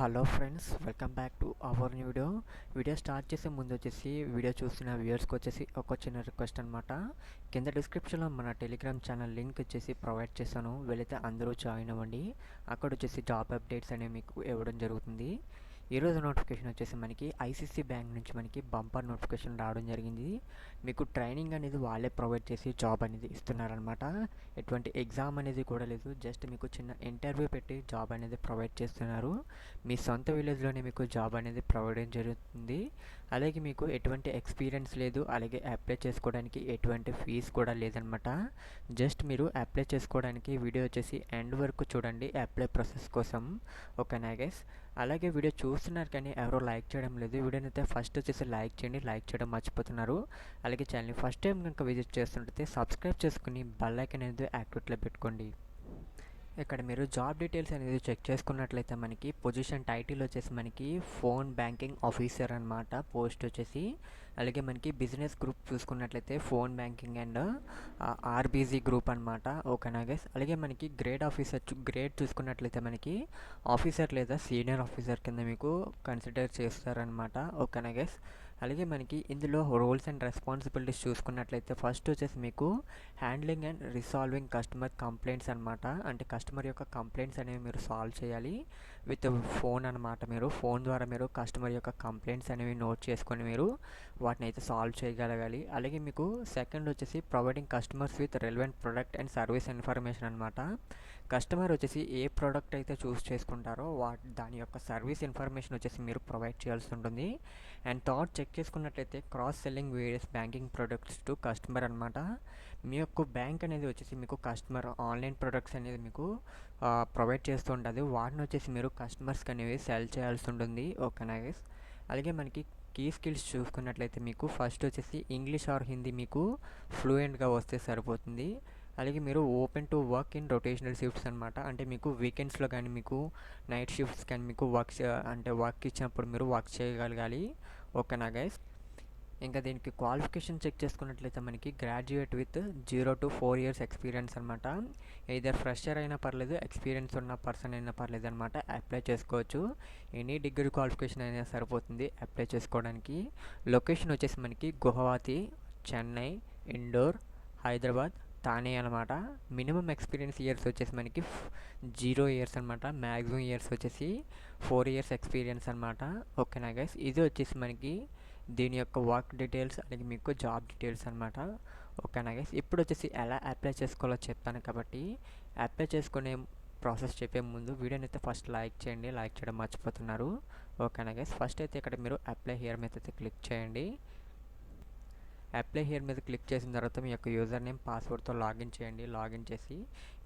Hello friends, welcome back to our new video start చేసే ముందు వచ్చేసి వీడియో చూస్తున్న వ్యూయర్స్కి వచ్చేసి ఒక చిన్న రిక్వెస్ట్ అనమాట. కింద డిస్క్రిప్షన్లో మన టెలిగ్రామ్ ఛానల్ లింక్ వచ్చేసి ప్రొవైడ్ చేశాను. వెళితే అందరూ జాయిన్ అవ్వండి. అక్కడ వచ్చేసి జాబ్ అప్డేట్స్ అనేవి మీకు ఇవ్వడం జరుగుతుంది. ఈరోజు నోటిఫికేషన్ వచ్చేసి మనకి ఐసిఐసిఐ బ్యాంక్ నుంచి మనకి బంపర్ నోటిఫికేషన్ రావడం జరిగింది. మీకు ట్రైనింగ్ అనేది వాళ్ళే ప్రొవైడ్ చేసి జాబ్ అనేది ఇస్తున్నారనమాట. ఎటువంటి ఎగ్జామ్ అనేది కూడా లేదు, జస్ట్ మీకు చిన్న ఇంటర్వ్యూ పెట్టి జాబ్ అనేది ప్రొవైడ్ చేస్తున్నారు. మీ సొంత విలేజ్లోనే మీకు జాబ్ అనేది ప్రొవైడ్ జరుగుతుంది. అలాగే మీకు ఎటువంటి ఎక్స్పీరియన్స్ లేదు, అలాగే అప్లై చేసుకోవడానికి ఎటువంటి ఫీజు కూడా లేదనమాట. జస్ట్ మీరు అప్లై చేసుకోవడానికి వీడియో వచ్చేసి ఎండ్ వరకు చూడండి అప్లై ప్రాసెస్ కోసం. ఓకేనా గైస్? అలాగే వీడియో చూస్తున్నారు కానీ ఎవరో లైక్ చేయడం లేదు. వీడియోని అయితే ఫస్ట్ వచ్చేసి లైక్ చేయండి, లైక్ చేయడం మర్చిపోతున్నారు. అలాగే ఛానల్ని ఫస్ట్ టైం కనుక విజిట్ చేస్తుంటే సబ్స్క్రైబ్ చేసుకుని బెల్ ఐకాన్ అనేది యాక్టివేట్లో పెట్టుకోండి. ఇక్కడ మీరు జాబ్ డీటెయిల్స్ అనేది చెక్ చేసుకున్నట్లయితే మనకి పొజిషన్ టైటిల్ వచ్చేసి మనకి ఫోన్ బ్యాంకింగ్ ఆఫీసర్ అనమాట పోస్ట్ వచ్చేసి. అలాగే మనకి బిజినెస్ గ్రూప్ చూసుకున్నట్లయితే phone banking and RBG group అనమాట. ఓకేనా గైస్? అలాగే మనకి గ్రేడ్ చూసుకున్నట్లయితే మనకి ఆఫీసర్ లేదా సీనియర్ ఆఫీసర్ కింద మీకు కన్సిడర్ చేస్తారనమాట. ఓకేనా గైస్? అలాగే మనకి ఇందులో రోల్స్ అండ్ రెస్పాన్సిబిలిటీస్ చూసుకున్నట్లయితే ఫస్ట్ వచ్చేసి మీకు handling and resolving customer complaints అనమాట. అంటే కస్టమర్ యొక్క కంప్లైంట్స్ అనేవి మీరు సాల్వ్ చేయాలి విత్ ఫోన్ అనమాట. మీరు ఫోన్ ద్వారా మీరు కస్టమర్ యొక్క కంప్లైంట్స్ అనేవి నోట్ చేసుకొని మీరు వాటిని అయితే సాల్వ్ చేయగలగాలి. అలాగే మీకు సెకండ్ వచ్చేసి providing customers with relevant product and service information అనమాట. కస్టమర్ వచ్చేసి ఏ ప్రోడక్ట్ అయితే చూస్ చేసుకుంటారో దాని యొక్క సర్వీస్ ఇన్ఫర్మేషన్ వచ్చేసి మీరు ప్రొవైడ్ చేయాల్సి ఉంటుంది. అండ్ థర్డ్ చెక్ చేసుకున్నట్లయితే cross selling various banking products to customer అనమాట. మీ యొక్క బ్యాంక్ అనేది వచ్చేసి మీకు కస్టమర్ ఆన్లైన్ ప్రొడక్ట్స్ అనేది మీకు ప్రొవైడ్ చేస్తూ ఉంటుంది. వాటిని వచ్చేసి మీరు కస్టమర్స్కి అనేవి సెల్ చేయాల్సి ఉంటుంది. ఓకేనా గైస్? అలాగే మనకి కీ స్కిల్స్ చూసుకున్నట్లయితే మీకు ఫస్ట్ వచ్చేసి ఇంగ్లీష్ ఆర్ హిందీ మీకు ఫ్లూయెంట్గా వస్తే సరిపోతుంది. అలాగే మీరు open to work in rotational shifts అనమాట. అంటే మీకు వీకెండ్స్లో కానీ మీకు నైట్ షిఫ్ట్స్ కానీ మీకు వర్క్ ఇచ్చినప్పుడు మీరు వర్క్ చేయగలగాలి. ఓకేనా గైస్? ఇంకా దీనికి క్వాలిఫికేషన్ చెక్ చేసుకున్నట్లయితే మనకి graduate with 0 to 4 years experience అనమాట. ఇదర్ ఫ్రెషర్ అయినా పర్లేదు, ఎక్స్పీరియన్స్ ఉన్న పర్సన్ అయినా పర్లేదు అనమాట. అప్లై చేసుకోవచ్చు. ఎనీ డిగ్రీ క్వాలిఫికేషన్ అయినా సరిపోతుంది అప్లై చేసుకోవడానికి. లొకేషన్ వచ్చేసి మనకి గువాహతి, చెన్నై, ఇండోర్, హైదరాబాద్, తానే అనమాట. మినిమం ఎక్స్పీరియన్స్ ఇయర్స్ వచ్చేసి మనకి 0 years అనమాట. మ్యాక్సిమం ఇయర్స్ వచ్చేసి 4 years ఎక్స్పీరియన్స్ అనమాట. ఓకేనా గైస్? ఇది వచ్చేసి మనకి దీని యొక్క వర్క్ డీటెయిల్స్ అలాగే మీకు జాబ్ డీటెయిల్స్ అనమాట. ఓకేనా గైస్? ఇప్పుడు వచ్చేసి ఎలా అప్లై చేసుకోవాలో చెప్తాను కాబట్టి అప్లై చేసుకునే ప్రాసెస్ చెప్పే ముందు వీడియోని అయితే ఫస్ట్ లైక్ చేయండి, లైక్ చేయడం మర్చిపోతున్నారు. ఓకేనా గైస్? ఫస్ట్ అయితే ఇక్కడ మీరు అప్లై హియర్ మీద అయితే క్లిక్ చేయండి. అప్లై హియర్ మీద క్లిక్ చేసిన తర్వాత మీ యొక్క యూజర్ నేమ్ పాస్వర్డ్తో లాగిన్ చేయండి. లాగిన్ చేసి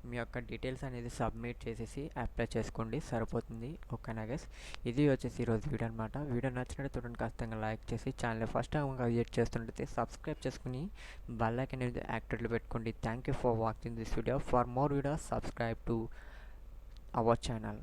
మీ యొక్క డీటెయిల్స్ అనేది సబ్మిట్ చేసేసి అప్లై చేసుకోండి, సరిపోతుంది. ఓకేనా గైస్? ఇది వచ్చేసి ఈరోజు వీడియో అనమాట. వీడియో నచ్చినట్టు చూడండి, ఖచ్చితంగా లైక్ చేసి ఛానల్ ఫస్ట్ టైం విజిట్ చేస్తుంటే సబ్స్క్రైబ్ చేసుకుని బెల్ ఐకాన్ అనేది యాక్టివ్లో పెట్టుకోండి. Thank you for watching this video. For more videos subscribe to our channel.